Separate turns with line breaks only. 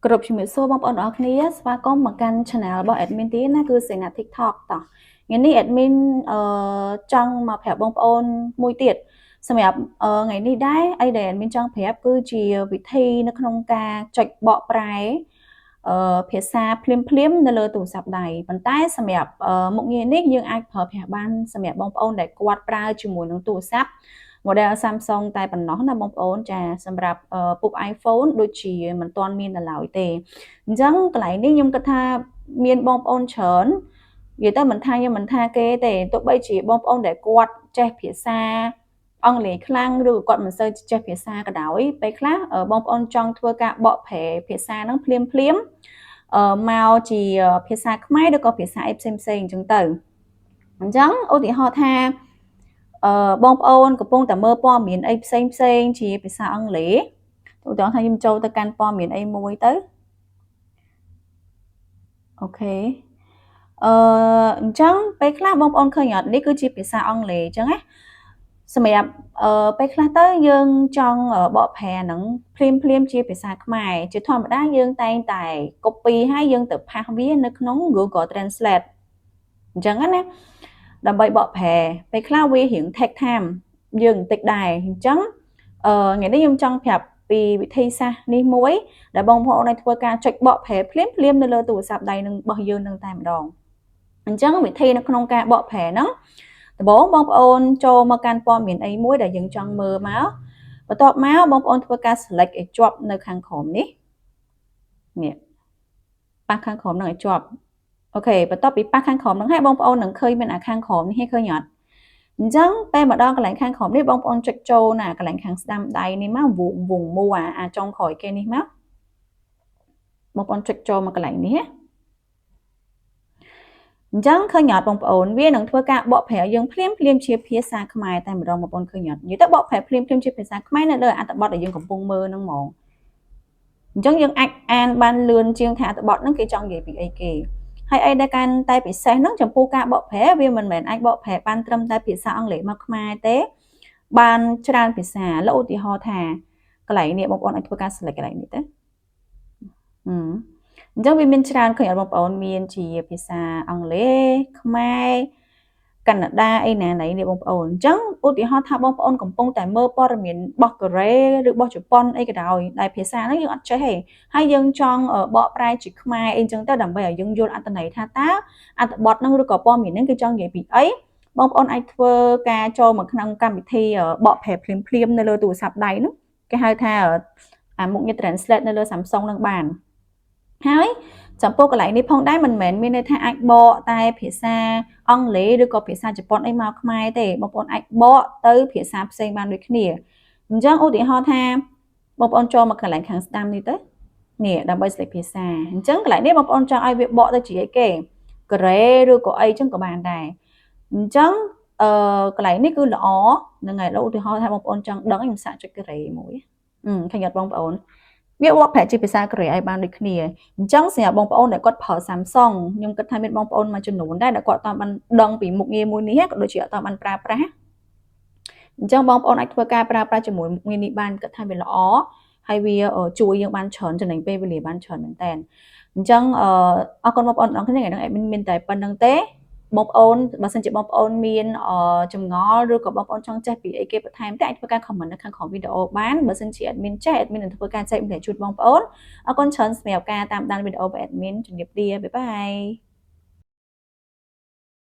Group ជំរាបសួរបងប្អូនទាំងអស់គ្នាស្វាគមន៍មកកាន់ channel របស់ admin ទៀតណាគឺសេនា TikTok តោះថ្ងៃនេះ admin ចង់មកប្រាប់បងប្អូនមួយទៀតសម្រាប់ថ្ងៃនេះដែរអីដែល admin ចង់ប្រាប់គឺជាវិធីនៅក្នុងការចុចបកប្រែភាសាភ្លាមៗនៅលើទូរស័ព្ទដៃប៉ុន្តែសម្រាប់មុខងារនេះយើងអាចប្រើប្រាស់បានសម្រាប់បងប្អូនដែលគាត់ប្រើជាមួយនឹងទូរស័ព្ទ model Samsung តែប៉ុណ្ណោះណាបងប្អូនចាសម្រាប់ពុក iPhone ដូចជាមិនទាន់មាននៅឡើយទេអញ្ចឹងកន្លែងនេះខ្ញុំគិតថាមានបងប្អូនច្រើននិយាយទៅមិនថាខ្ញុំមិនថាគេទេទោះបីជាបងប្អូនដែលគាត់ចេះភាសាអង់គ្លេសខ្លាំងឬគាត់មិនសូវចេះភាសាក៏ដោយពេលខ្លះបងប្អូនចង់ធ្វើការបកប្រែភាសាហ្នឹងភ្លាមមកជាភាសាខ្មែរឬក៏ភាសាអីផ្សេងៗអញ្ចឹងទៅអញ្ចឹងឧទាហរណ៍ថាបងប្អូនកំពុងតែមើលព័ត៌មានអីផ្សេងជាភាសាអង់គ្លេសឧទាហរណ៍ថាខ្ញុំចូលទៅកាន់ព័ត៌មានអីមួយទៅអូខេអញ្ចឹងពេលខ្លះបងប្អូនឃើញអត់នេះគឺជាភាសាអង់គ្លេសអញ្ចឹងណាសម្រាប់ពេលខ្លះទៅយើងចង់បកប្រែហ្នឹងភ្លាមជាភាសាខ្មែរជាធម្មតាយើងតែងតែ copy ហើយយើងទៅផាសវានៅក្នុង Google Translate អញ្ចឹងណាដើម្បីបកប្រែពេលខ្លះវារៀង take time យើងបន្តិចដែរអញ្ចឹងថ្ងៃនេះខ្ញុំចង់ប្រាប់ពីវិធីសាស្ត្រនេះមួយដែលបងប្អូនអាចធ្វើការចុចបកប្រែភ្លាមនៅលើទូរស័ព្ទដៃនឹងរបស់យើងនឹងតែម្ដងអញ្ចឹងវិធីនៅក្នុងការបកប្រែហ្នឹងដំបូងបងប្អូនចូលមកកាន់ព័ត៌មានអីមួយដែលយើងចង់មើលមកបន្ទាប់មកបងប្អូនធ្វើការ select ឲ្យជាប់នៅខាងក្រោមនេះប៉ះខាងក្រោមនឹងឲ្យជាប់អូខេបន្ទាប់ពីប៉ះខាងក្រោមហ្នឹងហើយបងប្អូននឹងឃើញមានអាខាងក្រោមនេះឃើញអត់អញ្ចឹងពេលមកដល់កន្លែងខាងក្រោមនេះបងប្អូនចុចចូលណាកន្លែងខាងស្ដាំដៃនេះមកវងមូអាចុងក្រោយគេនេះមកបងប្អូនចុចចូលមកកន្លែងនេះអញ្ចឹងឃើញអត់បងប្អូនវានឹងធ្វើការបកប្រែយើងភ្លាមជាភាសាខ្មែរតែម្ដងបងប្អូនឃើញអត់និយាយទៅបកប្រែភ្លាមជាភាសាខ្មែរនៅលើអត្ថបទដែលយើងកំពុងមើលហ្នឹងហ្មងអញ្ចឹងយើងអាចអានបានលឿនជាងថាអត្ថបទហ្នឹងគេចង់និយាយពីអីគេហើយអីដែលកាន់តែពិសេសហ្នឹងចំពោះការបកប្រែវាមិនមែនអាចបកប្រែបានត្រឹមតែភាសាអង់គ្លេសមកខ្មែរទេបានច្រើនភាសាលោកឧទាហរណ៍ថាកន្លែងនេះបងប្អូនអាចធ្វើការ select កន្លែងនេះទៅអញ្ចឹងវាមានច្រើនឃើញអត់បងប្អូនមានជាភាសាអង់គ្លេសខ្មែរកាណាដាអីណាណៃនេះបងប្អូនអញ្ចឹងឧទាហរណ៍ថាបងប្អូនកំពុងតែមើលព័ត៌មានរបស់កូរ៉េឬរបស់ជប៉ុនអីក៏ដោយដែលភាសាហ្នឹងយើងអត់ចេះទេហើយយើងចង់បកប្រែជាខ្មែរអីចឹងទៅដើម្បីឲ្យយើងយល់អត្ថន័យថាតើអត្ថបទហ្នឹងឬក៏ព័ត៌មានហ្នឹងគេចង់និយាយពីអីបងប្អូនអាចធ្វើការចូលមកក្នុងកម្មវិធីបកប្រែភ្លាមនៅលើទូរស័ព្ទដៃហ្នឹងគេហៅថាមុខងារ translate នៅលើ Samsung នឹងបានហើយចំពោះកន្លែងនេះផងដែរមិនមែនមានន័យថាអាចបកតែភាសាអង់គ្លេសឬក៏ភាសាជប៉ុនអីមកខ្មែរទេបងប្អូនអាចបកទៅភាសាផ្សេងបានដូចគ្នាអញ្ចឹងឧទាហរណ៍ថាបងប្អូនចូលមកកន្លែងខាងស្ដាំនេះទៅនេះដើម្បី select ភាសាអញ្ចឹងកន្លែងនេះបងប្អូនចង់ឲ្យវាបកទៅជាអីគេកូរ៉េឬក៏អីចឹងក៏បានដែរអញ្ចឹងកន្លែងនេះគឺល្អហ្នឹងហើយឧទាហរណ៍ថាបងប្អូនចង់ដឹងខ្ញុំសាកចុចកូរ៉េមួយឃើញអត់បងប្អូនវាបកប្រែជាភាសាកូរ៉េឲ្យបានដូចគ្នាអញ្ចឹងសម្រាប់បងប្អូនដែលគាត់ប្រើ Samsung ខ្ញុំគិតថាមានបងប្អូនមួយចំនួនដែរដែលគាត់អត់បានដឹងពីមុខងារមួយនេះក៏ដូចជាអត់បានប្រើប្រាស់អញ្ចឹងបងប្អូនអាចធ្វើការប្រើប្រាស់ជាមួយមុខងារនេះបានគិតថាវាល្អហើយវាជួយយើងបានច្រើនចំណេញពេលវេលាបានច្រើនមែនតើអញ្ចឹងអរគុណបងប្អូនទាំងអស់គ្នាថ្ងៃនេះមានតែប៉ុណ្្នឹងទេបងប្អូនបើសិនជាបងប្អូនមានចម្ងល់ឬក៏បងប្អូនចង់ចេះពីអីគេបន្ថែមទេអាចធ្វើការ comment នៅខាងក្រោមវីដេអូបានបើសិនជា admin ចេះ admin នឹងធ្វើការចែកម្លែកជូនបងប្អូនអរគុណច្រើនសម្រាប់ការតាមដានវីដេអូរបស់ admin ជំរាបលាបាយបាយ